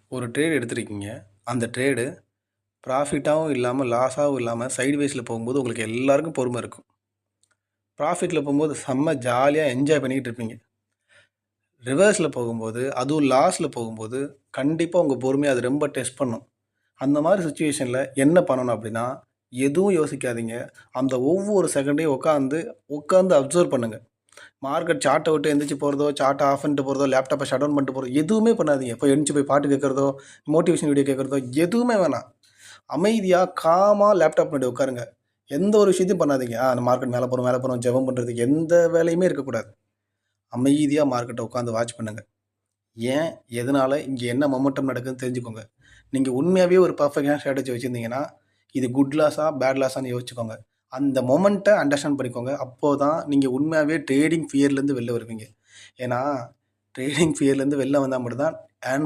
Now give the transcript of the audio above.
ஒரு ட்ரேட் எடுத்திருக்கீங்க. அந்த ட்ரேடு ப்ராஃபிட்டாகவும் இல்லாமல் லாஸாகவும் இல்லாமல் சைட்வேஸில் போகும்போது உங்களுக்கு எல்லாருக்கும் பொறுமை இருக்கும். ப்ராஃபிட்டில் போகும்போது செம்ம ஜாலியாக என்ஜாய் பண்ணிக்கிட்டு இருப்பீங்க. ரிவர்ஸில் போகும்போது அதுவும் லாஸில் போகும்போது கண்டிப்பாக உங்கள் பொறுமையை அது ரொம்ப டெஸ்ட் பண்ணும். அந்த மாதிரி சுச்சுவேஷனில் என்ன பண்ணணும் அப்படின்னா, எதுவும் யோசிக்காதீங்க. அந்த ஒவ்வொரு செகண்டையும் உட்காந்து அப்சர்வ் பண்ணுங்கள். மார்க்கெட் சார்ட்டை விட்டு எந்திரிச்சு போகிறதோ, சார்ட்டை ஆஃப் பண்ணிட்டு போகிறதோ, லேப்டாப்பை ஷட் டவுன் பண்ணிட்டு போகிறதோ எதுவுமே பண்ணாதீங்க. போய் பாட்டு கேட்குறதோ, மோட்டிவேஷன் வீடியோ கேட்குறதோ எதுவுமே வேணாம். அமைதியாக காமாக லேப்டாப் முன்னாடி உட்காருங்க. எந்த ஒரு விஷயத்தையும் பண்ணாதீங்க. அந்த மார்க்கெட் மேலே போகிறோம் ஜெபம் பண்ணுறதுக்கு எந்த வேலையுமே இருக்கக்கூடாது. அமைதியாக மார்க்கெட்டை உட்காந்து வாட்ச் பண்ணுங்கள். ஏன், எதனால், இங்கே என்ன மொமெண்டம் நடக்குதுன்னு தெரிஞ்சுக்கோங்க. நீங்கள் உண்மையாகவே ஒரு பர்ஃபெக்டான ஸ்ட்ராட்டஜி வச்சுருந்தீங்கன்னா இது குட் லாஸா பேட் லாஸான்னு யோசிச்சுக்கோங்க. அந்த மொமெண்ட்டை அண்டர்ஸ்டாண்ட் பண்ணிக்கோங்க. அப்போது தான் நீங்கள் உண்மையாகவே ட்ரேடிங் ஃபியர்லேருந்து வெளில வருவீங்க. ஏன்னா ட்ரேடிங் ஃபியர்லேருந்து வெளில வந்தால் மட்டும் தான் ஏர்ன்